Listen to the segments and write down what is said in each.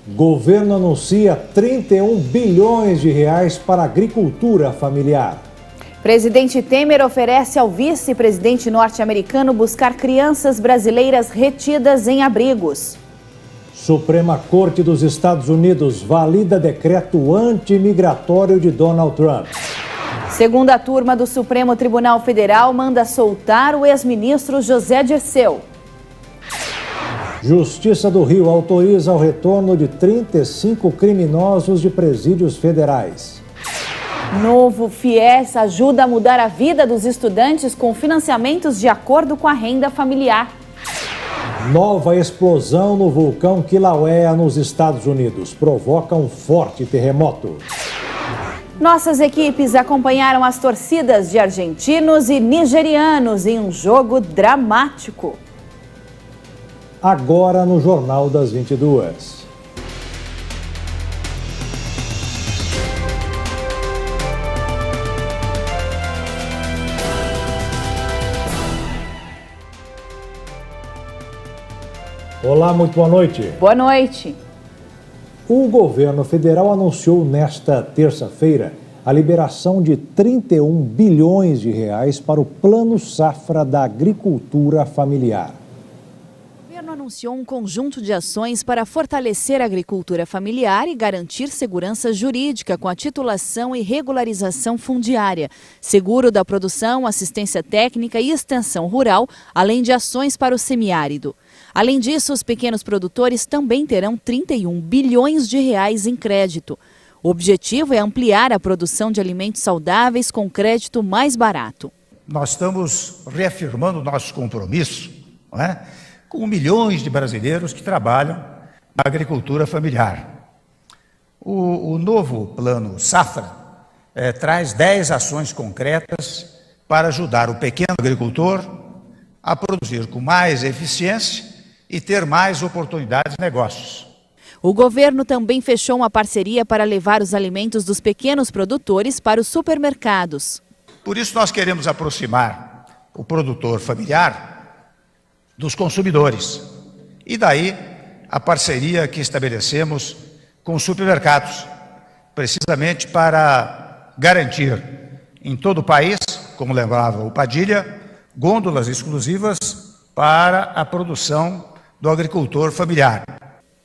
Governo anuncia 31 bilhões de reais para a agricultura familiar. Presidente Temer oferece ao vice-presidente norte-americano buscar crianças brasileiras retidas em abrigos. Suprema Corte dos Estados Unidos valida decreto anti-imigratório de Donald Trump. Segunda turma do Supremo Tribunal Federal manda soltar o ex-ministro José Dirceu. Justiça do Rio autoriza o retorno de 35 criminosos de presídios federais. Novo FIES ajuda a mudar a vida dos estudantes com financiamentos de acordo com a renda familiar. Nova explosão no vulcão Kilauea, nos Estados Unidos, provoca um forte terremoto. Nossas equipes acompanharam as torcidas de argentinos e nigerianos em um jogo dramático. Agora no Jornal das 22. Olá, muito boa noite. Boa noite. O governo federal anunciou nesta terça-feira a liberação de 31 bilhões de reais para o Plano Safra da Agricultura Familiar. O governo anunciou um conjunto de ações para fortalecer a agricultura familiar e garantir segurança jurídica com a titulação e regularização fundiária, seguro da produção, assistência técnica e extensão rural, além de ações para o semiárido. Além disso, os pequenos produtores também terão 31 bilhões de reais em crédito. O objetivo é ampliar a produção de alimentos saudáveis com crédito mais barato. Nós estamos reafirmando o nosso compromisso, não é? Com milhões de brasileiros que trabalham na agricultura familiar. O novo Plano Safra traz 10 ações concretas para ajudar o pequeno agricultor a produzir com mais eficiência e ter mais oportunidades de negócios. O governo também fechou uma parceria para levar os alimentos dos pequenos produtores para os supermercados. Por isso nós queremos aproximar o produtor familiar dos consumidores. E daí a parceria que estabelecemos com os supermercados, precisamente para garantir em todo o país, como lembrava o Padilha, gôndolas exclusivas para a produção do agricultor familiar.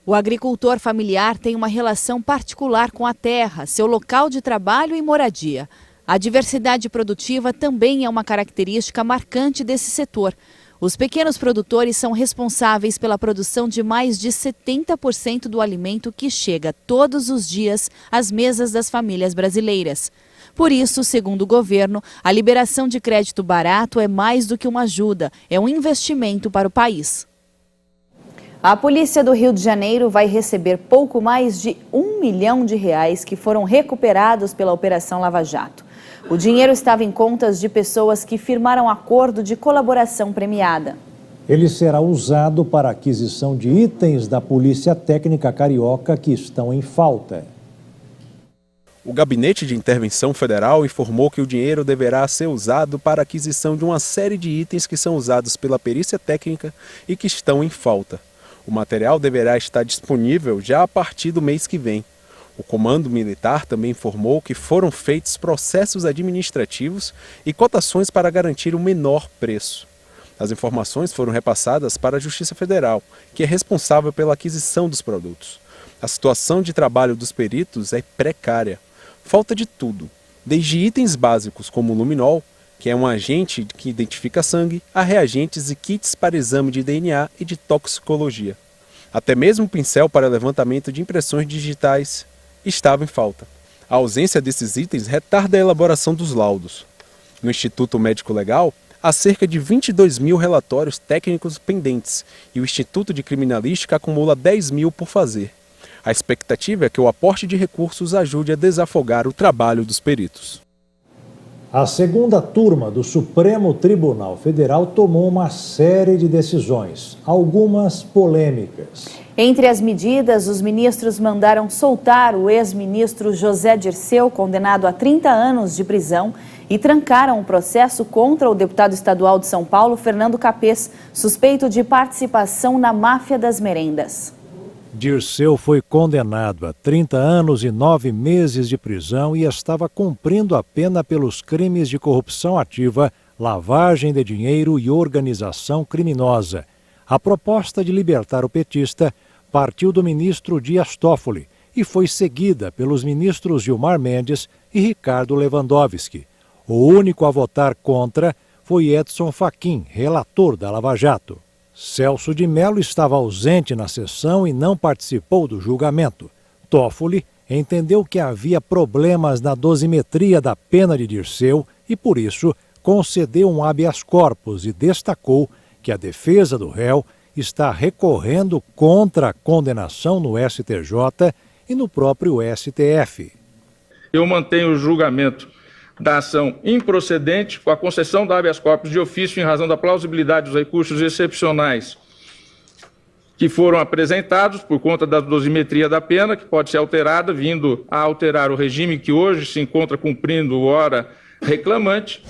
O agricultor familiar tem uma relação particular com a terra, seu local de trabalho e moradia. A diversidade produtiva também é uma característica marcante desse setor. Os pequenos produtores são responsáveis pela produção de mais de 70% do alimento que chega todos os dias às mesas das famílias brasileiras. Por isso, segundo o governo, a liberação de crédito barato é mais do que uma ajuda, é um investimento para o país. A polícia do Rio de Janeiro vai receber pouco mais de R$1 milhão que foram recuperados pela Operação Lava Jato. O dinheiro estava em contas de pessoas que firmaram acordo de colaboração premiada. Ele será usado para a aquisição de itens da Polícia Técnica Carioca que estão em falta. O Gabinete de Intervenção Federal informou que o dinheiro deverá ser usado para a aquisição de uma série de itens que são usados pela perícia técnica e que estão em falta. O material deverá estar disponível já a partir do mês que vem. O Comando Militar também informou que foram feitos processos administrativos e cotações para garantir o menor preço. As informações foram repassadas para a Justiça Federal, que é responsável pela aquisição dos produtos. A situação de trabalho dos peritos é precária. Falta de tudo, desde itens básicos como o luminol, que é um agente que identifica sangue, a reagentes e kits para exame de DNA e de toxicologia. Até mesmo o pincel para levantamento de impressões digitais estava em falta. A ausência desses itens retarda a elaboração dos laudos. No Instituto Médico Legal, há cerca de 22 mil relatórios técnicos pendentes e o Instituto de Criminalística acumula 10 mil por fazer. A expectativa é que o aporte de recursos ajude a desafogar o trabalho dos peritos. A segunda turma do Supremo Tribunal Federal tomou uma série de decisões, algumas polêmicas. Entre as medidas, os ministros mandaram soltar o ex-ministro José Dirceu, condenado a 30 anos de prisão, e trancaram o processo contra o deputado estadual de São Paulo, Fernando Capês, suspeito de participação na máfia das merendas. Dirceu foi condenado a 30 anos e 9 meses de prisão e estava cumprindo a pena pelos crimes de corrupção ativa, lavagem de dinheiro e organização criminosa. A proposta de libertar o petista partiu do ministro Dias Toffoli e foi seguida pelos ministros Gilmar Mendes e Ricardo Lewandowski. O único a votar contra foi Edson Fachin, relator da Lava Jato. Celso de Mello estava ausente na sessão e não participou do julgamento. Toffoli entendeu que havia problemas na dosimetria da pena de Dirceu e, por isso, concedeu um habeas corpus e destacou que a defesa do réu está recorrendo contra a condenação no STJ e no próprio STF. Eu mantenho o julgamento da ação improcedente com a concessão da habeas corpus de ofício em razão da plausibilidade dos recursos excepcionais que foram apresentados por conta da dosimetria da pena, que pode ser alterada, vindo a alterar o regime que hoje se encontra cumprindo o ora reclamante.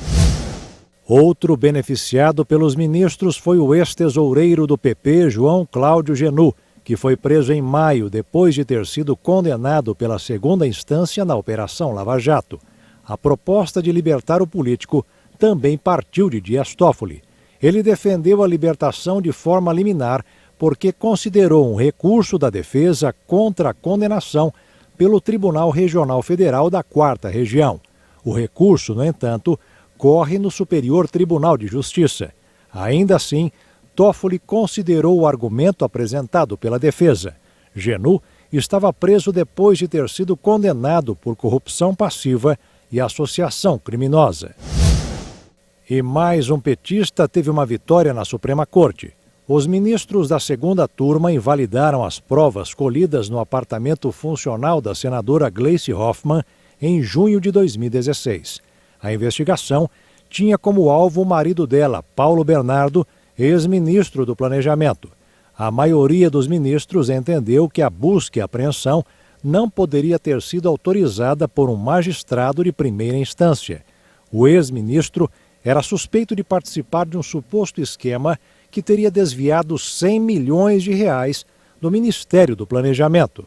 Outro beneficiado pelos ministros foi o ex-tesoureiro do PP, João Cláudio Genu, que foi preso em maio depois de ter sido condenado pela segunda instância na Operação Lava Jato. A proposta de libertar o político também partiu de Dias Toffoli. Ele defendeu a libertação de forma liminar porque considerou um recurso da defesa contra a condenação pelo Tribunal Regional Federal da 4ª Região. O recurso, no entanto, corre no Superior Tribunal de Justiça. Ainda assim, Toffoli considerou o argumento apresentado pela defesa. Genu estava preso depois de ter sido condenado por corrupção passiva e associação criminosa. E mais um petista teve uma vitória na Suprema Corte. Os ministros da segunda turma invalidaram as provas colhidas no apartamento funcional da senadora Gleice Hoffmann em junho de 2016. A investigação tinha como alvo o marido dela, Paulo Bernardo, ex-ministro do Planejamento. A maioria dos ministros entendeu que a busca e apreensão não poderia ter sido autorizada por um magistrado de primeira instância. O ex-ministro era suspeito de participar de um suposto esquema que teria desviado 100 milhões de reais do Ministério do Planejamento.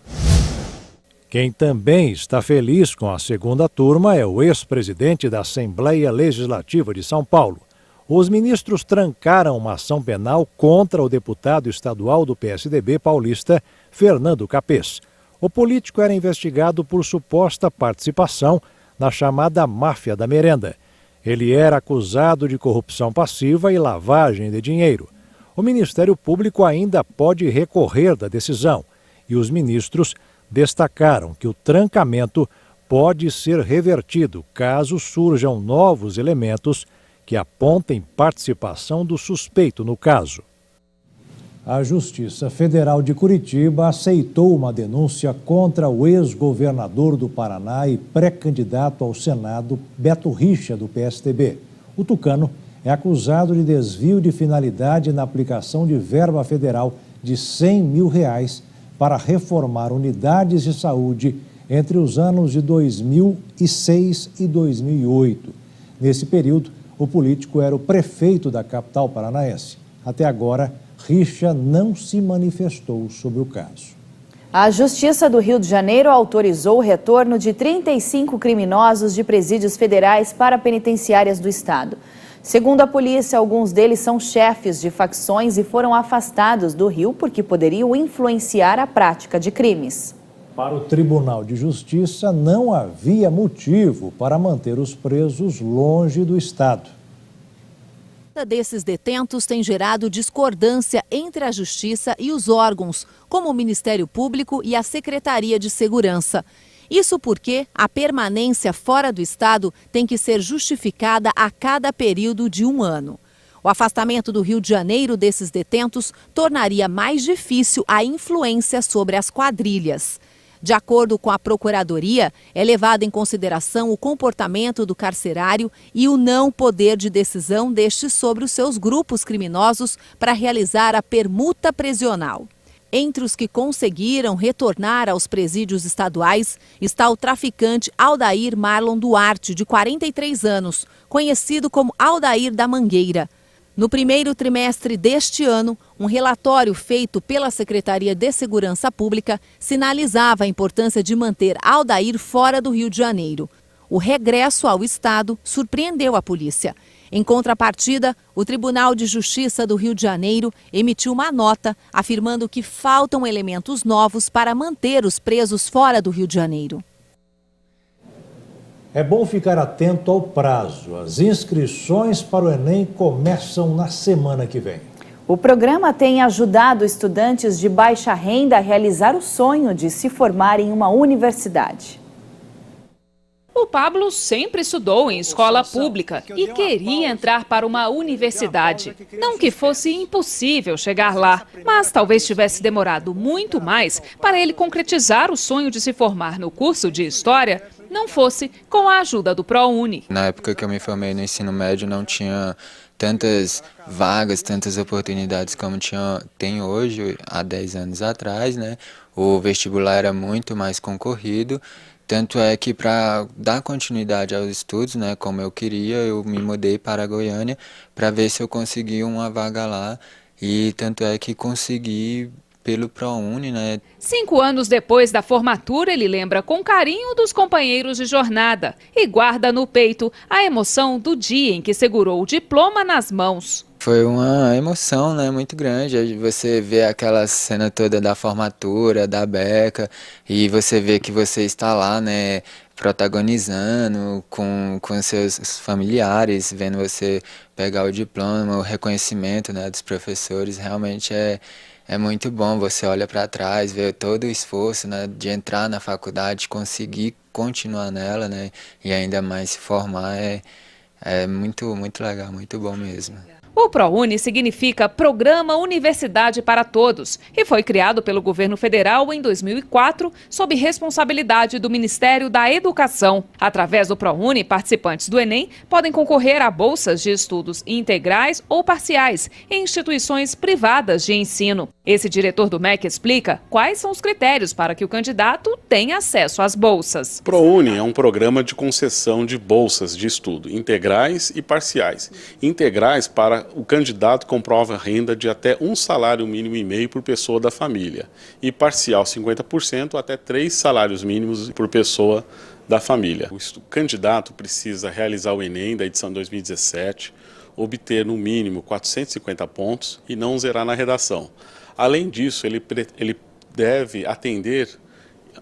Quem também está feliz com a segunda turma é o ex-presidente da Assembleia Legislativa de São Paulo. Os ministros trancaram uma ação penal contra o deputado estadual do PSDB paulista, Fernando Capês. O político era investigado por suposta participação na chamada máfia da merenda. Ele era acusado de corrupção passiva e lavagem de dinheiro. O Ministério Público ainda pode recorrer da decisão e os ministros destacaram que o trancamento pode ser revertido caso surjam novos elementos que apontem participação do suspeito no caso. A Justiça Federal de Curitiba aceitou uma denúncia contra o ex-governador do Paraná e pré-candidato ao Senado, Beto Richa, do PSDB. O tucano é acusado de desvio de finalidade na aplicação de verba federal de R$100 mil para reformar unidades de saúde entre os anos de 2006 e 2008. Nesse período, o político era o prefeito da capital paranaense. Até agora, Richa não se manifestou sobre o caso. A Justiça do Rio de Janeiro autorizou o retorno de 35 criminosos de presídios federais para penitenciárias do estado. Segundo a polícia, alguns deles são chefes de facções e foram afastados do Rio porque poderiam influenciar a prática de crimes. Para o Tribunal de Justiça, não havia motivo para manter os presos longe do estado. Desses detentos tem gerado discordância entre a Justiça e os órgãos, como o Ministério Público e a Secretaria de Segurança. Isso porque a permanência fora do estado tem que ser justificada a cada período de 1 ano. O afastamento do Rio de Janeiro desses detentos tornaria mais difícil a influência sobre as quadrilhas. De acordo com a Procuradoria, é levado em consideração o comportamento do carcerário e o não poder de decisão deste sobre os seus grupos criminosos para realizar a permuta prisional. Entre os que conseguiram retornar aos presídios estaduais está o traficante Aldair Marlon Duarte, de 43 anos, conhecido como Aldair da Mangueira. No primeiro trimestre deste ano, um relatório feito pela Secretaria de Segurança Pública sinalizava a importância de manter Aldair fora do Rio de Janeiro. O regresso ao estado surpreendeu a polícia. Em contrapartida, o Tribunal de Justiça do Rio de Janeiro emitiu uma nota afirmando que faltam elementos novos para manter os presos fora do Rio de Janeiro. É bom ficar atento ao prazo. As inscrições para o Enem começam na semana que vem. O programa tem ajudado estudantes de baixa renda a realizar o sonho de se formar em uma universidade. O Pablo sempre estudou em escola pública e queria entrar para uma universidade. Não que fosse impossível chegar lá, mas talvez tivesse demorado muito mais para ele concretizar o sonho de se formar no curso de História, não fosse com a ajuda do ProUni. Na época que eu me formei no ensino médio não tinha tantas vagas, tantas oportunidades como tem hoje, há 10 anos atrás, né? O vestibular era muito mais concorrido. Tanto é que para dar continuidade aos estudos, né, como eu queria, eu me mudei para Goiânia para ver se eu conseguia uma vaga lá. E tanto é que consegui pelo ProUni, né? 5 anos depois da formatura, ele lembra com carinho dos companheiros de jornada e guarda no peito a emoção do dia em que segurou o diploma nas mãos. Foi uma emoção, né, muito grande. Você vê aquela cena toda da formatura, da beca, e você vê que você está lá, né, protagonizando com seus familiares, vendo você pegar o diploma, o reconhecimento, né, dos professores. Realmente é muito bom. Você olha para trás, vê todo o esforço, né, de entrar na faculdade, conseguir continuar nela, né, e ainda mais se formar. É muito, muito legal, muito bom mesmo. O ProUni significa Programa Universidade para Todos e foi criado pelo governo federal em 2004 sob responsabilidade do Ministério da Educação. Através do ProUni, participantes do Enem podem concorrer a bolsas de estudos integrais ou parciais em instituições privadas de ensino. Esse diretor do MEC explica quais são os critérios para que o candidato tenha acesso às bolsas. ProUni é um programa de concessão de bolsas de estudo integrais e parciais. Integrais para o candidato comprova renda de até 1,5 salário mínimo por pessoa da família e parcial 50% até 3 salários mínimos por pessoa da família. O candidato precisa realizar o Enem da edição 2017, obter no mínimo 450 pontos e não zerar na redação. Além disso, ele deve atender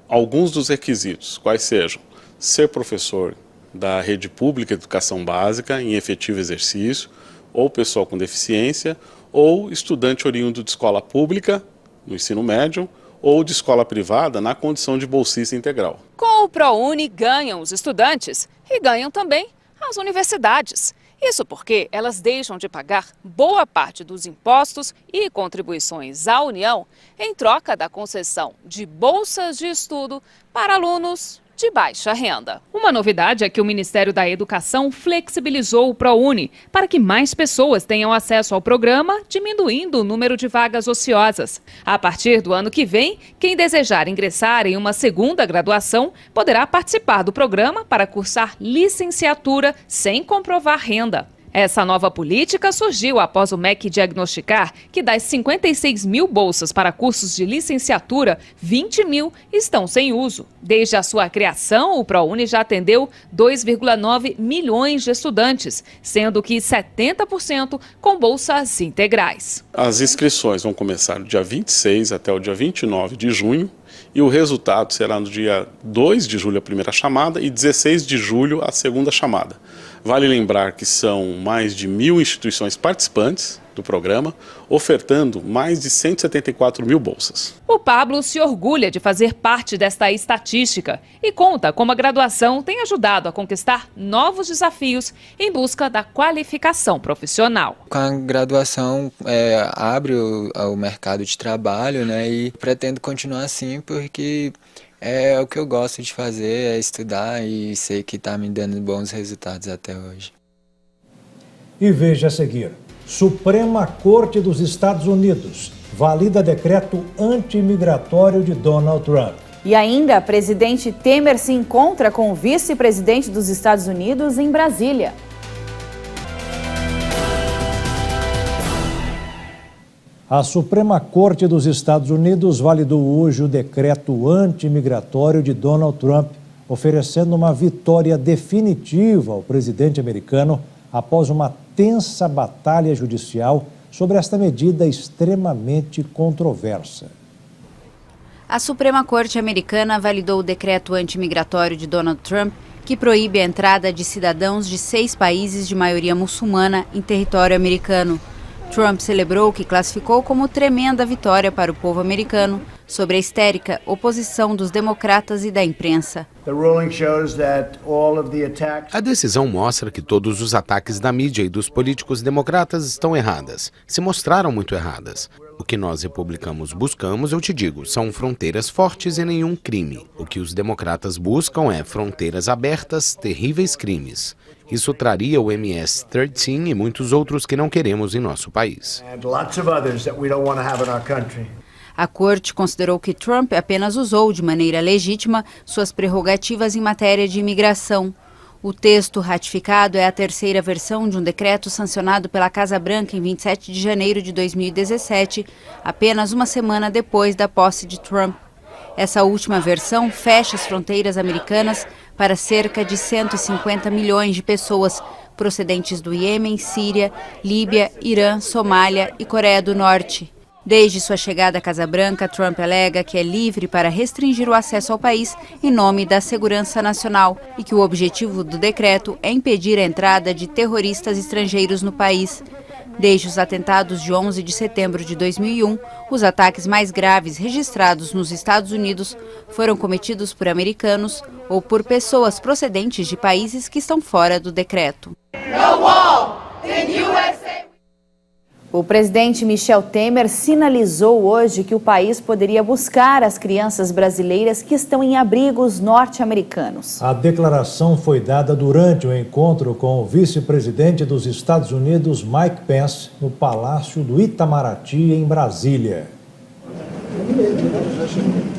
alguns dos requisitos, quais sejam ser professor da rede pública de educação básica em efetivo exercício, ou pessoal com deficiência, ou estudante oriundo de escola pública, no ensino médio, ou de escola privada, na condição de bolsista integral. Com o ProUni ganham os estudantes e ganham também as universidades. Isso porque elas deixam de pagar boa parte dos impostos e contribuições à União em troca da concessão de bolsas de estudo para alunos de baixa renda. Uma novidade é que o Ministério da Educação flexibilizou o ProUni para que mais pessoas tenham acesso ao programa, diminuindo o número de vagas ociosas. A partir do ano que vem, quem desejar ingressar em uma segunda graduação poderá participar do programa para cursar licenciatura sem comprovar renda. Essa nova política surgiu após o MEC diagnosticar que das 56 mil bolsas para cursos de licenciatura, 20 mil estão sem uso. Desde a sua criação, o ProUni já atendeu 2,9 milhões de estudantes, sendo que 70% com bolsas integrais. As inscrições vão começar do dia 26 até o dia 29 de junho e o resultado será no dia 2 de julho a primeira chamada e 16 de julho a segunda chamada. Vale lembrar que são mais de 1.000 instituições participantes do programa, ofertando mais de 174 mil bolsas. O Pablo se orgulha de fazer parte desta estatística e conta como a graduação tem ajudado a conquistar novos desafios em busca da qualificação profissional. Com a graduação abre o mercado de trabalho, né, e pretendo continuar assim porque é o que eu gosto de fazer, é estudar e sei que está me dando bons resultados até hoje. E veja a seguir. Suprema Corte dos Estados Unidos valida decreto anti-imigratório de Donald Trump. E ainda, presidente Temer se encontra com o vice-presidente dos Estados Unidos em Brasília. A Suprema Corte dos Estados Unidos validou hoje o decreto anti-imigratório de Donald Trump, oferecendo uma vitória definitiva ao presidente americano após uma tensa batalha judicial sobre esta medida extremamente controversa. A Suprema Corte americana validou o decreto anti-imigratório de Donald Trump, que proíbe a entrada de cidadãos de 6 países de maioria muçulmana em território americano. Trump celebrou o que classificou como tremenda vitória para o povo americano sobre a histérica oposição dos democratas e da imprensa. A decisão mostra que todos os ataques da mídia e dos políticos democratas estão erradas, se mostraram muito erradas. O que nós republicanos buscamos, eu te digo, são fronteiras fortes e nenhum crime. O que os democratas buscam é fronteiras abertas, terríveis crimes. Isso traria o MS-13 e muitos outros que não queremos em nosso país. A corte considerou que Trump apenas usou de maneira legítima suas prerrogativas em matéria de imigração. O texto ratificado é a terceira versão de um decreto sancionado pela Casa Branca em 27 de janeiro de 2017, apenas uma semana depois da posse de Trump. Essa última versão fecha as fronteiras americanas para cerca de 150 milhões de pessoas procedentes do Iêmen, Síria, Líbia, Irã, Somália e Coreia do Norte. Desde sua chegada à Casa Branca, Trump alega que é livre para restringir o acesso ao país em nome da segurança nacional e que o objetivo do decreto é impedir a entrada de terroristas estrangeiros no país. Desde os atentados de 11 de setembro de 2001, os ataques mais graves registrados nos Estados Unidos foram cometidos por americanos ou por pessoas procedentes de países que estão fora do decreto. O presidente Michel Temer sinalizou hoje que o país poderia buscar as crianças brasileiras que estão em abrigos norte-americanos. A declaração foi dada durante o encontro com o vice-presidente dos Estados Unidos, Mike Pence, no Palácio do Itamaraty, em Brasília.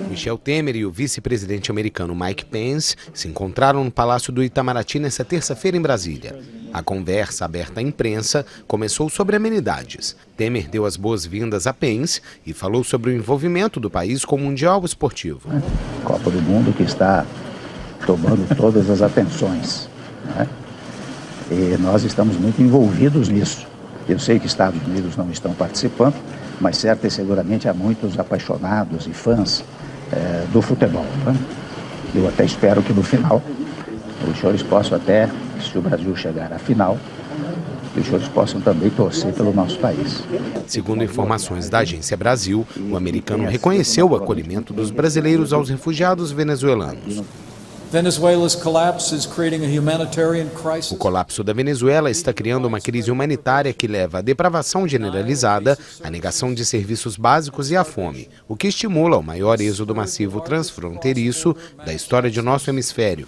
Michel Temer e o vice-presidente americano Mike Pence se encontraram no Palácio do Itamaraty nesta terça-feira em Brasília. A conversa aberta à imprensa começou sobre amenidades. Temer deu as boas-vindas a Pence e falou sobre o envolvimento do país com o Mundial Esportivo. Copa do Mundo que está tomando todas as atenções, né? E nós estamos muito envolvidos nisso. Eu sei que Estados Unidos não estão participando, mas certo e seguramente há muitos apaixonados e fãs do futebol, né? Eu até espero que no final os senhores possam até, se o Brasil chegar à final, que os senhores possam também torcer pelo nosso país. Segundo informações da Agência Brasil, o americano reconheceu o acolhimento dos brasileiros aos refugiados venezuelanos. O colapso da Venezuela está criando uma crise humanitária que leva à depravação generalizada, à negação de serviços básicos e à fome, o que estimula o maior êxodo massivo transfronteiriço da história de nosso hemisfério.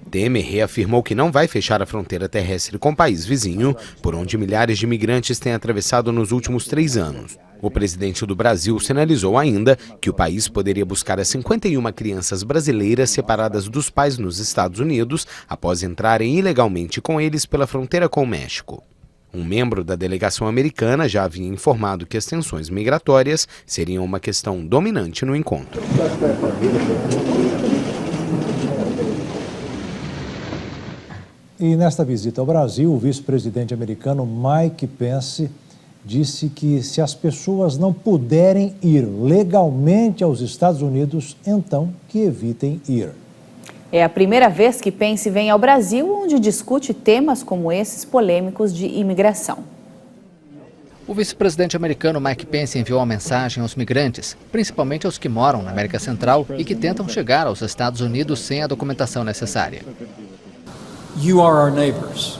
Temer reafirmou que não vai fechar a fronteira terrestre com o país vizinho, por onde milhares de imigrantes têm atravessado nos últimos 3 anos. O presidente do Brasil sinalizou ainda que o país poderia buscar as 51 crianças brasileiras separadas dos pais nos Estados Unidos após entrarem ilegalmente com eles pela fronteira com o México. Um membro da delegação americana já havia informado que as tensões migratórias seriam uma questão dominante no encontro. E nesta visita ao Brasil, o vice-presidente americano Mike Pence disse que se as pessoas não puderem ir legalmente aos Estados Unidos, então que evitem ir. É a primeira vez que Pence vem ao Brasil, onde discute temas como esses polêmicos de imigração. O vice-presidente americano Mike Pence enviou uma mensagem aos migrantes, principalmente aos que moram na América Central e que tentam chegar aos Estados Unidos sem a documentação necessária. You are our neighbors.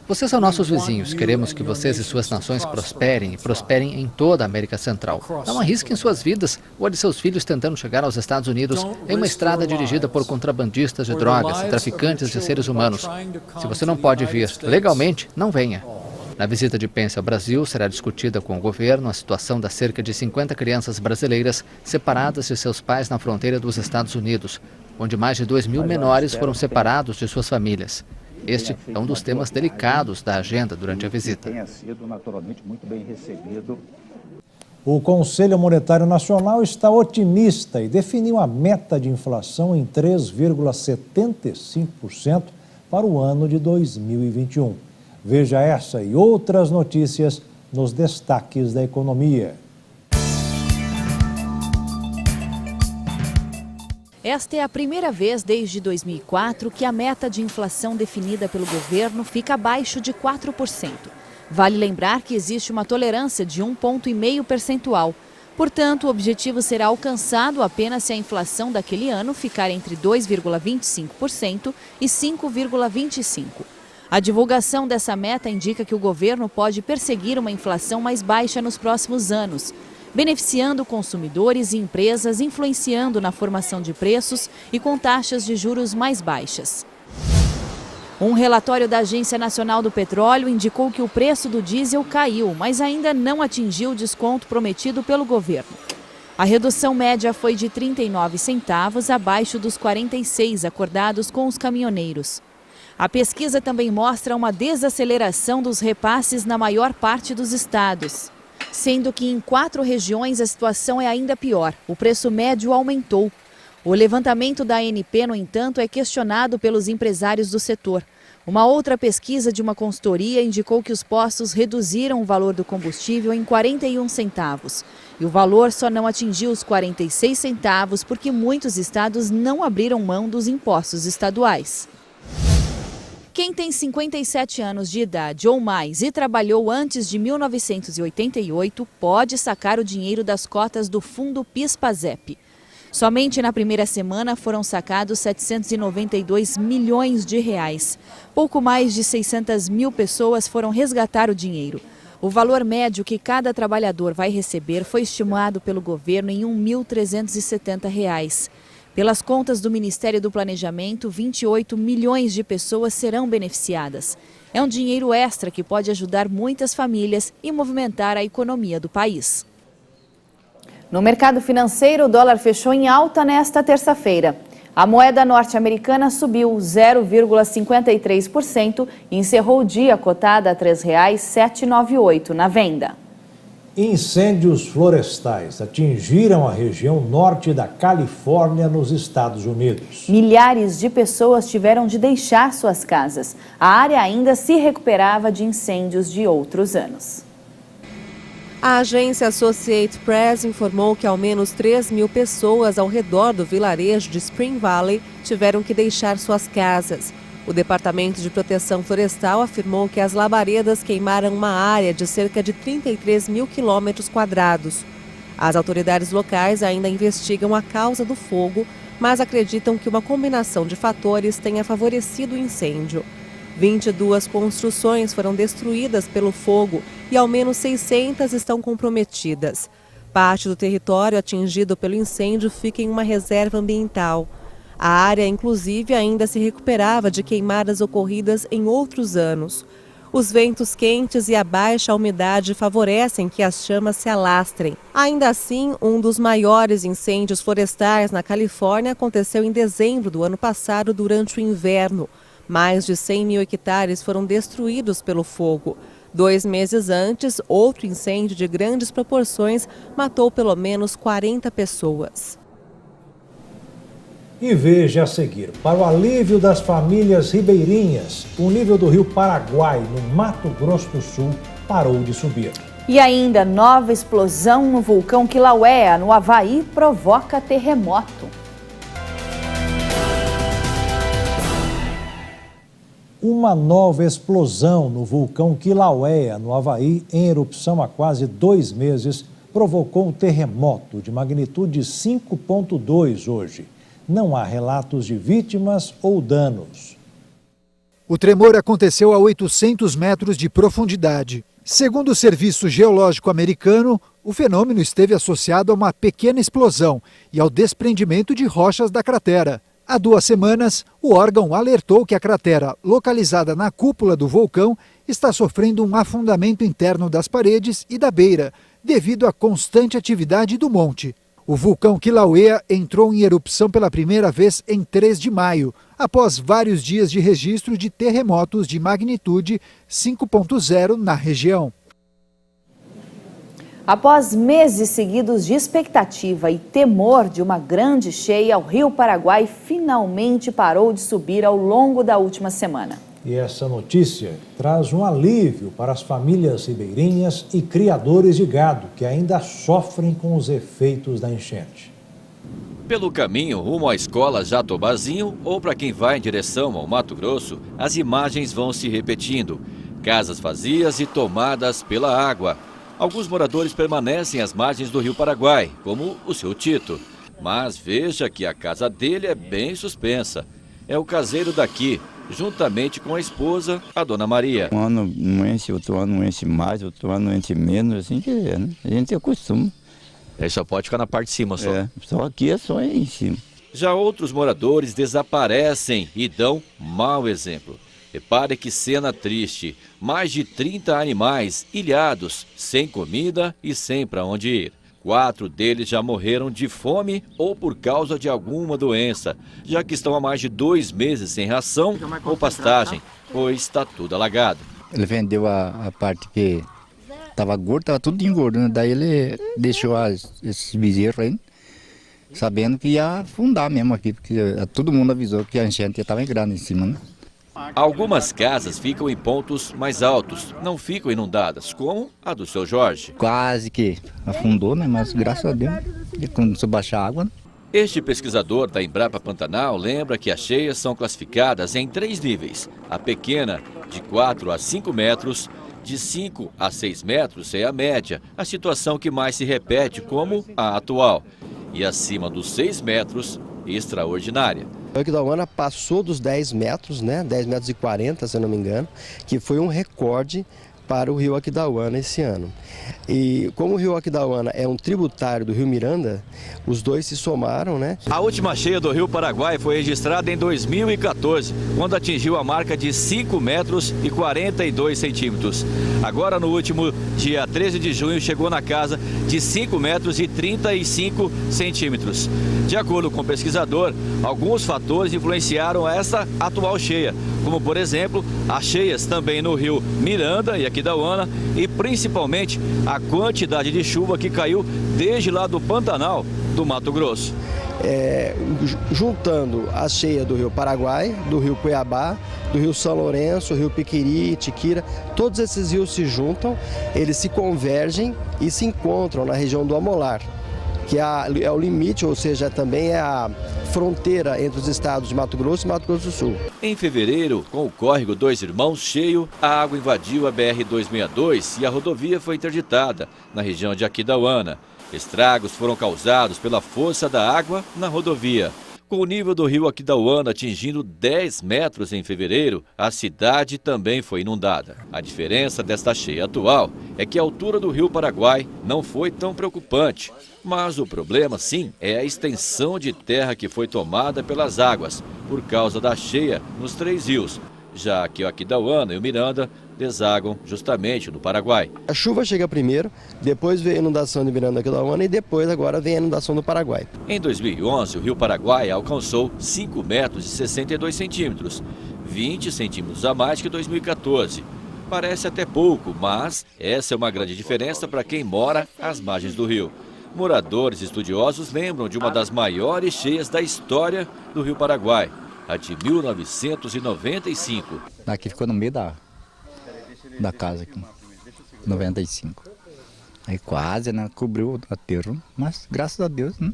Vocês são nossos vizinhos. Queremos que vocês e suas nações prosperem e prosperem em toda a América Central. Não arrisquem suas vidas ou a de seus filhos tentando chegar aos Estados Unidos em uma estrada dirigida por contrabandistas de drogas e traficantes de seres humanos. Se você não pode vir legalmente, não venha. Na visita de Pence ao Brasil, será discutida com o governo a situação das cerca de 50 crianças brasileiras separadas de seus pais na fronteira dos Estados Unidos, onde mais de 2.000 menores foram separados de suas famílias. Este é um dos temas delicados da agenda durante a visita. Tenha sido naturalmente muito bem recebido. O Conselho Monetário Nacional está otimista e definiu a meta de inflação em 3,75% para o ano de 2021. Veja essa e outras notícias nos destaques da economia. Esta é a primeira vez desde 2004 que a meta de inflação definida pelo governo fica abaixo de 4%. Vale lembrar que existe uma tolerância de 1,5 ponto percentual. Portanto, o objetivo será alcançado apenas se a inflação daquele ano ficar entre 2,25% e 5,25%. A divulgação dessa meta indica que o governo pode perseguir uma inflação mais baixa nos próximos anos, beneficiando consumidores e empresas, influenciando na formação de preços e com taxas de juros mais baixas. Um relatório da Agência Nacional do Petróleo indicou que o preço do diesel caiu, mas ainda não atingiu o desconto prometido pelo governo. A redução média foi de 39 centavos, abaixo dos 46 acordados com os caminhoneiros. A pesquisa também mostra uma desaceleração dos repasses na maior parte dos estados, sendo que em 4 regiões a situação é ainda pior. O preço médio aumentou. O levantamento da ANP, no entanto, é questionado pelos empresários do setor. Uma outra pesquisa de uma consultoria indicou que os postos reduziram o valor do combustível em 41 centavos. E o valor só não atingiu os 46 centavos porque muitos estados não abriram mão dos impostos estaduais. Quem tem 57 anos de idade ou mais e trabalhou antes de 1988 pode sacar o dinheiro das cotas do Fundo PIS/PASEP. Somente na primeira semana foram sacados 792 milhões de reais. Pouco mais de 600 mil pessoas foram resgatar o dinheiro. O valor médio que cada trabalhador vai receber foi estimado pelo governo em R$ 1.370. Pelas contas do Ministério do Planejamento, 28 milhões de pessoas serão beneficiadas. É um dinheiro extra que pode ajudar muitas famílias e movimentar a economia do país. No mercado financeiro, o dólar fechou em alta nesta terça-feira. A moeda norte-americana subiu 0,53% e encerrou o dia cotada a R$ 3,798 na venda. Incêndios florestais atingiram a região norte da Califórnia, nos Estados Unidos. Milhares de pessoas tiveram de deixar suas casas. A área ainda se recuperava de incêndios de outros anos. A agência Associated Press informou que ao menos 3 mil pessoas ao redor do vilarejo de Spring Valley tiveram que deixar suas casas. O Departamento de Proteção Florestal afirmou que as labaredas queimaram uma área de cerca de 33 mil quilômetros quadrados. As autoridades locais ainda investigam a causa do fogo, mas acreditam que uma combinação de fatores tenha favorecido o incêndio. 22 construções foram destruídas pelo fogo e ao menos 600 estão comprometidas. Parte do território atingido pelo incêndio fica em uma reserva ambiental. A área, inclusive, ainda se recuperava de queimadas ocorridas em outros anos. Os ventos quentes e a baixa umidade favorecem que as chamas se alastrem. Ainda assim, um dos maiores incêndios florestais na Califórnia aconteceu em dezembro do ano passado, durante o inverno. Mais de 100 mil hectares foram destruídos pelo fogo. 2 meses antes, outro incêndio de grandes proporções matou pelo menos 40 pessoas. E veja a seguir, para o alívio das famílias ribeirinhas, o nível do rio Paraguai, no Mato Grosso do Sul, parou de subir. E ainda, nova explosão no vulcão Kilauea, no Havaí, provoca terremoto. Uma nova explosão no vulcão Kilauea, no Havaí, em erupção há quase 2 meses, provocou um terremoto de magnitude 5,2 hoje. Não há relatos de vítimas ou danos. O tremor aconteceu a 800 metros de profundidade. Segundo o Serviço Geológico Americano, o fenômeno esteve associado a uma pequena explosão e ao desprendimento de rochas da cratera. Há 2 semanas, o órgão alertou que a cratera, localizada na cúpula do vulcão, está sofrendo um afundamento interno das paredes e da beira, devido à constante atividade do monte. O vulcão Kilauea entrou em erupção pela primeira vez em 3 de maio, após vários dias de registro de terremotos de magnitude 5.0 na região. Após meses seguidos de expectativa e temor de uma grande cheia, o Rio Paraguai finalmente parou de subir ao longo da última semana. E essa notícia traz um alívio para as famílias ribeirinhas e criadores de gado, que ainda sofrem com os efeitos da enchente. Pelo caminho rumo à escola Jatobazinho ou para quem vai em direção ao Mato Grosso, as imagens vão se repetindo. Casas vazias e tomadas pela água. Alguns moradores permanecem às margens do Rio Paraguai, como o seu Tito. Mas veja que a casa dele é bem suspensa. É o caseiro daqui, juntamente com a esposa, a dona Maria. Um ano não enche, outro ano não enche mais, outro ano não enche menos, assim que é, né? A gente acostuma. Ele só pode ficar na parte de cima só. Só aqui é só em cima. Já outros moradores desaparecem e dão mau exemplo. Repare que cena triste. Mais de 30 animais ilhados, sem comida e sem para onde ir. 4 deles já morreram de fome ou por causa de alguma doença, já que estão há mais de 2 meses sem ração ou pastagem, pois está tudo alagado. Ele vendeu a parte que estava gordo, estava tudo engordando, daí ele deixou esses bezerros aí, sabendo que ia afundar mesmo aqui, porque todo mundo avisou que a enchente estava grande em cima, né? Algumas casas ficam em pontos mais altos, não ficam inundadas, como a do seu Jorge. Quase que afundou, né? Mas graças a Deus, começou a baixar a água. Este pesquisador da Embrapa Pantanal lembra que as cheias são classificadas em 3 níveis. A pequena, de 4 a 5 metros, de 5 a 6 metros é a média, a situação que mais se repete como a atual. E acima dos 6 metros, extraordinária. O Aquidauana passou dos 10 metros, né? 10 metros e 40, se eu não me engano, que foi um recorde para o Rio Aquidauana esse ano. E como o Rio Aquidauana é um tributário do Rio Miranda, os dois se somaram, né? A última cheia do Rio Paraguai foi registrada em 2014, quando atingiu a marca de 5 metros e 42 centímetros. Agora, no último dia 13 de junho, chegou na casa de 5 metros e 35 centímetros. De acordo com o pesquisador, alguns fatores influenciaram essa atual cheia, como, por exemplo, as cheias também no Rio Miranda e Aquidauana e, principalmente, a quantidade de chuva que caiu desde lá do Pantanal do Mato Grosso. Juntando a cheia do Rio Paraguai, do Rio Cuiabá, do Rio São Lourenço, Rio Piquiri, Tiquira, todos esses rios se juntam, eles se convergem e se encontram na região do Amolar, que é o limite, ou seja, também é a fronteira entre os estados de Mato Grosso e Mato Grosso do Sul. Em fevereiro, com o córrego Dois Irmãos cheio, a água invadiu a BR-262 e a rodovia foi interditada na região de Aquidauana. Estragos foram causados pela força da água na rodovia. Com o nível do rio Aquidauana atingindo 10 metros em fevereiro, a cidade também foi inundada. A diferença desta cheia atual é que a altura do Rio Paraguai não foi tão preocupante. Mas o problema, sim, é a extensão de terra que foi tomada pelas águas, por causa da cheia nos 3 rios, já que o Aquidauana e o Miranda desagam justamente no Paraguai. A chuva chega primeiro, depois vem a inundação de Miranda e Aquidauana e depois agora vem a inundação do Paraguai. Em 2011, o Rio Paraguai alcançou 5 metros e 62 centímetros, 20 centímetros a mais que 2014. Parece até pouco, mas essa é uma grande diferença para quem mora às margens do rio. Moradores estudiosos lembram de uma das maiores cheias da história do Rio Paraguai, a de 1995. Aqui ficou no meio da casa, aqui, 95. Aí quase, né, cobriu o aterro, mas graças a Deus, né?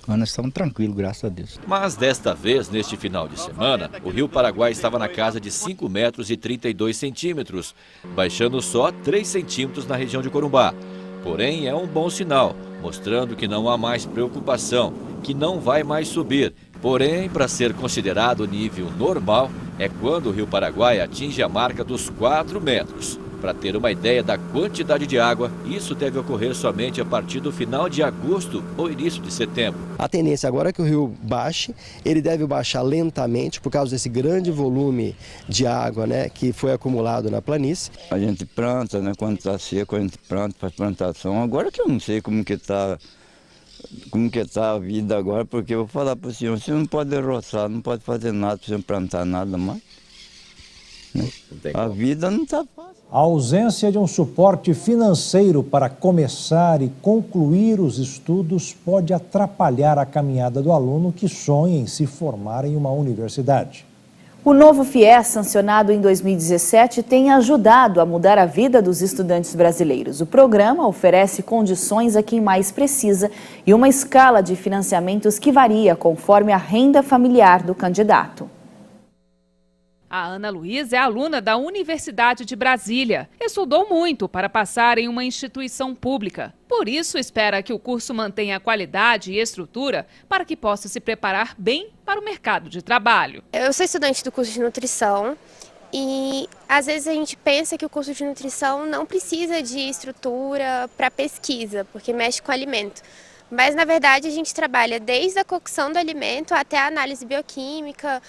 Nós estamos tranquilos, graças a Deus. Mas desta vez, neste final de semana, o Rio Paraguai estava na casa de 5 metros e 32 centímetros, baixando só 3 centímetros na região de Corumbá. Porém, é um bom sinal, mostrando que não há mais preocupação, que não vai mais subir. Porém, para ser considerado nível normal, é quando o Rio Paraguai atinge a marca dos 4 metros. Para ter uma ideia da quantidade de água, isso deve ocorrer somente a partir do final de agosto ou início de setembro. A tendência agora é que o rio baixe, ele deve baixar lentamente por causa desse grande volume de água, né, que foi acumulado na planície. A gente planta, né, quando está seco, a gente planta, faz plantação. Agora que eu não sei como que está a vida agora, porque eu vou falar para o senhor, você não pode roçar, não pode fazer nada, para você plantar nada mais. Né? A vida não está fácil. A ausência de um suporte financeiro para começar e concluir os estudos pode atrapalhar a caminhada do aluno que sonha em se formar em uma universidade. O novo FIES, sancionado em 2017, tem ajudado a mudar a vida dos estudantes brasileiros. O programa oferece condições a quem mais precisa e uma escala de financiamentos que varia conforme a renda familiar do candidato. A Ana Luísa é aluna da Universidade de Brasília. Estudou muito para passar em uma instituição pública. Por isso, espera que o curso mantenha a qualidade e estrutura para que possa se preparar bem para o mercado de trabalho. Eu sou estudante do curso de nutrição e às vezes a gente pensa que o curso de nutrição não precisa de estrutura para pesquisa, porque mexe com alimento. Mas, na verdade, a gente trabalha desde a cocção do alimento até a análise bioquímica,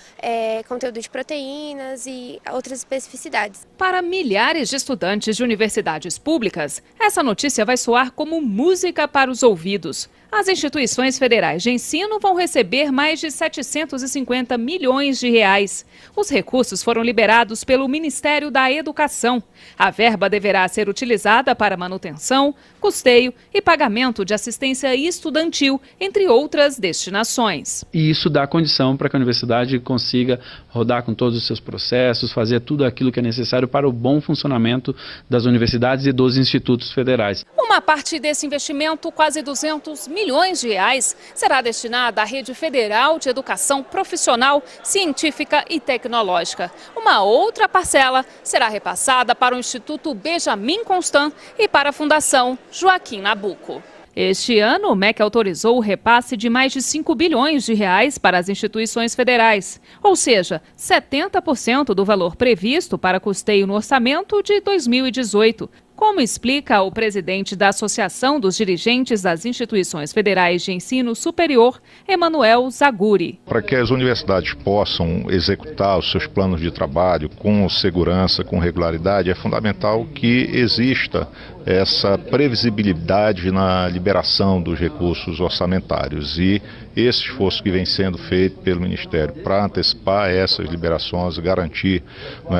conteúdo de proteínas e outras especificidades. Para milhares de estudantes de universidades públicas, essa notícia vai soar como música para os ouvidos. As instituições federais de ensino vão receber mais de 750 milhões de reais. Os recursos foram liberados pelo Ministério da Educação. A verba deverá ser utilizada para manutenção, custeio e pagamento de assistência estudantil, entre outras destinações. E isso dá condição para que a universidade consiga rodar com todos os seus processos, fazer tudo aquilo que é necessário para o bom funcionamento das universidades e dos institutos federais. Uma parte desse investimento, quase 200 milhões de reais, será destinada à Rede Federal de Educação Profissional, Científica e Tecnológica. Uma outra parcela será repassada para o Instituto Benjamin Constant e para a Fundação Joaquim Nabuco. Este ano, o MEC autorizou o repasse de mais de 5 bilhões de reais para as instituições federais, ou seja, 70% do valor previsto para custeio no orçamento de 2018. Como explica o presidente da Associação dos Dirigentes das Instituições Federais de Ensino Superior, Emanuel Zaguri. Para que as universidades possam executar os seus planos de trabalho com segurança, com regularidade, é fundamental que exista essa previsibilidade na liberação dos recursos orçamentários. E esse esforço que vem sendo feito pelo Ministério para antecipar essas liberações, garantir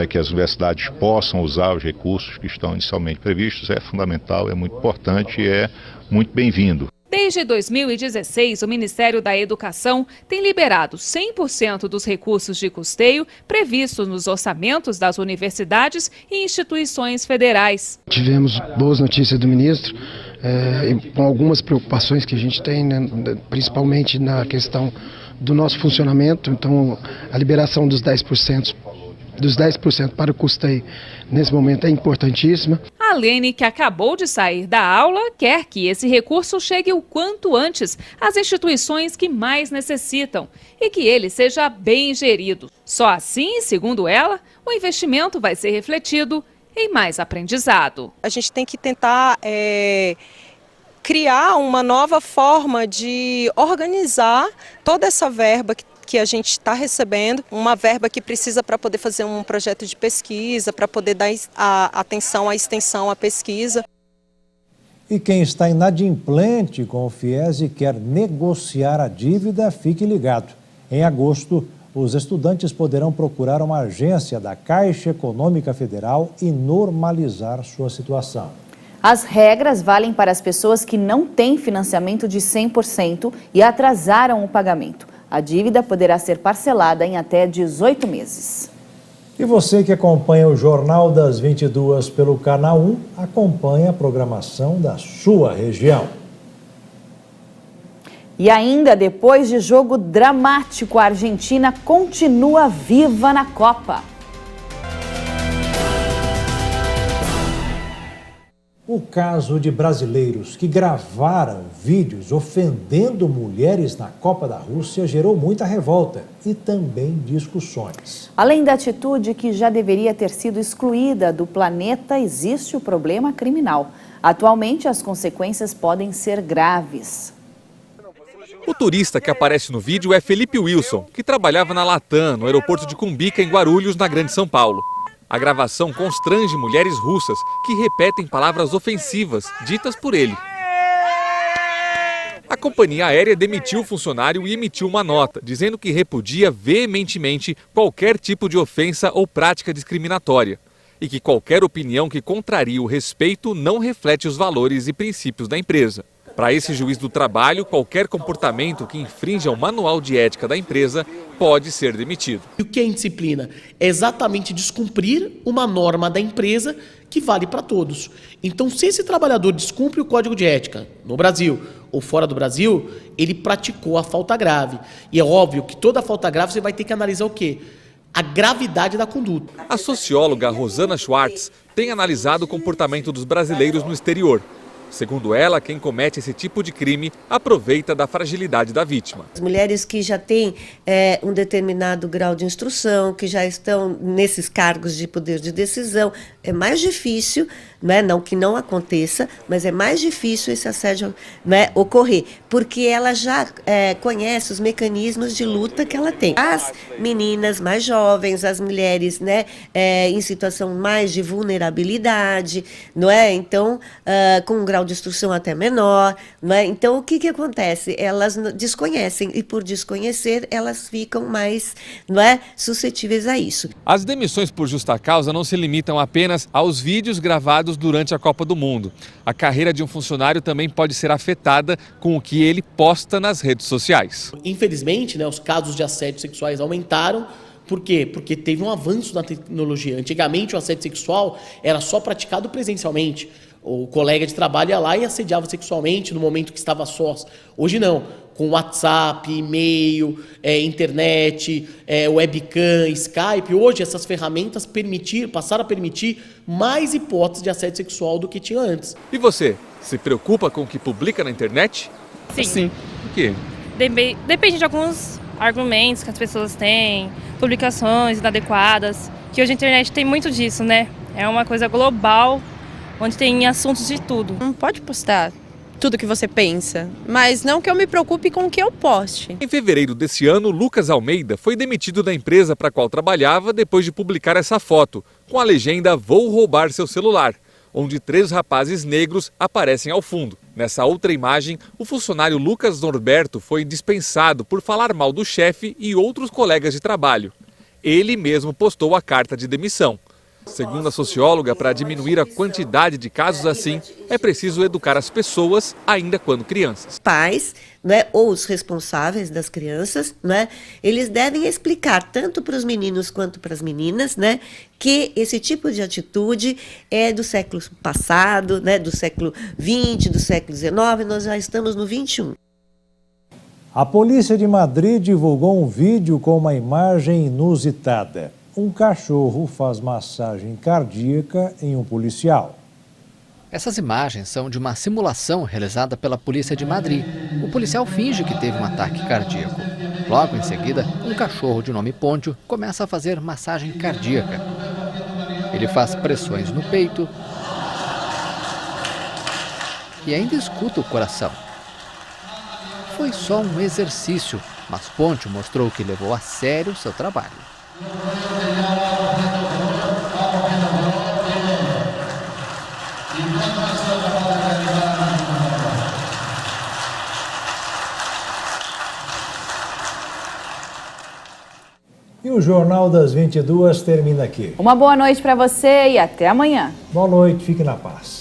que as universidades possam usar os recursos que estão inicialmente previstos, é fundamental, é muito importante e é muito bem-vindo. Desde 2016, o Ministério da Educação tem liberado 100% dos recursos de custeio previstos nos orçamentos das universidades e instituições federais. Tivemos boas notícias do ministro, com algumas preocupações que a gente tem, né, principalmente na questão do nosso funcionamento. Então, a liberação dos 10% para o custeio nesse momento é importantíssima. A Lene, que acabou de sair da aula, quer que esse recurso chegue o quanto antes às instituições que mais necessitam e que ele seja bem gerido. Só assim, segundo ela, o investimento vai ser refletido em mais aprendizado. A gente tem que tentar criar uma nova forma de organizar toda essa verba que a gente está recebendo, uma verba que precisa para poder fazer um projeto de pesquisa, para poder dar atenção à extensão à pesquisa. E quem está inadimplente com o FIES e quer negociar a dívida, fique ligado. Em agosto, os estudantes poderão procurar uma agência da Caixa Econômica Federal e normalizar sua situação. As regras valem para as pessoas que não têm financiamento de 100% e atrasaram o pagamento. A dívida poderá ser parcelada em até 18 meses. E você que acompanha o Jornal das 22 pelo Canal 1, acompanha a programação da sua região. E ainda depois de jogo dramático, a Argentina continua viva na Copa. O caso de brasileiros que gravaram vídeos ofendendo mulheres na Copa da Rússia gerou muita revolta e também discussões. Além da atitude que já deveria ter sido excluída do planeta, existe o problema criminal. Atualmente, as consequências podem ser graves. O turista que aparece no vídeo é Felipe Wilson, que trabalhava na Latam, no aeroporto de Cumbica, em Guarulhos, na Grande São Paulo. A gravação constrange mulheres russas que repetem palavras ofensivas ditas por ele. A companhia aérea demitiu o funcionário e emitiu uma nota, dizendo que repudia veementemente qualquer tipo de ofensa ou prática discriminatória e que qualquer opinião que contrarie o respeito não reflete os valores e princípios da empresa. Para esse juiz do trabalho, qualquer comportamento que infrinja o manual de ética da empresa pode ser demitido. O que é indisciplina? É exatamente descumprir uma norma da empresa que vale para todos. Então, se esse trabalhador descumpre o código de ética no Brasil ou fora do Brasil, ele praticou a falta grave. E é óbvio que toda falta grave você vai ter que analisar o quê? A gravidade da conduta. A socióloga Rosana Schwartz tem analisado o comportamento dos brasileiros no exterior. Segundo ela, quem comete esse tipo de crime aproveita da fragilidade da vítima. As mulheres que já têm um determinado grau de instrução, que já estão nesses cargos de poder de decisão, é mais difícil, não que não aconteça, mas é mais difícil esse assédio ocorrer, porque ela já conhece os mecanismos de luta que ela tem. As meninas mais jovens, as mulheres em situação mais de vulnerabilidade, não é? Então, com um grau de instrução até menor, não é? Então, o que acontece? Elas desconhecem e, por desconhecer, elas ficam mais suscetíveis a isso. As demissões por justa causa não se limitam apenas aos vídeos gravados durante a Copa do Mundo. A carreira de um funcionário também pode ser afetada com o que ele posta nas redes sociais. Infelizmente, os casos de assédio sexuais aumentaram. Por quê? Porque teve um avanço na tecnologia. Antigamente, o assédio sexual era só praticado presencialmente. O colega de trabalho ia lá e assediava sexualmente no momento que estava sós. Hoje não. Com WhatsApp, e-mail, internet, webcam, Skype. Hoje essas ferramentas passaram a permitir mais hipóteses de assédio sexual do que tinha antes. E você, se preocupa com o que publica na internet? Sim. Por quê? Depende de alguns argumentos que as pessoas têm, publicações inadequadas, que hoje a internet tem muito disso, né? É uma coisa global, onde tem assuntos de tudo. Não pode postar tudo que você pensa, mas não que eu me preocupe com o que eu poste. Em fevereiro desse ano, Lucas Almeida foi demitido da empresa para a qual trabalhava depois de publicar essa foto, com a legenda "Vou roubar seu celular", onde 3 rapazes negros aparecem ao fundo. Nessa outra imagem, o funcionário Lucas Norberto foi dispensado por falar mal do chefe e outros colegas de trabalho. Ele mesmo postou a carta de demissão. Segundo a socióloga, para diminuir a quantidade de casos assim, é preciso educar as pessoas ainda quando crianças. Pais, ou os responsáveis das crianças, eles devem explicar tanto para os meninos quanto para as meninas, que esse tipo de atitude é do século passado, do século XX, do século XIX, nós já estamos no XXI. A polícia de Madrid divulgou um vídeo com uma imagem inusitada. Um cachorro faz massagem cardíaca em um policial. Essas imagens são de uma simulação realizada pela polícia de Madrid. O policial finge que teve um ataque cardíaco. Logo em seguida, um cachorro de nome Pôndio começa a fazer massagem cardíaca. Ele faz pressões no peito e ainda escuta o coração. Foi só um exercício, mas Pôndio mostrou que levou a sério seu trabalho. E o Jornal das 22 termina aqui. Uma boa noite para você e até amanhã. Boa noite, fique na paz.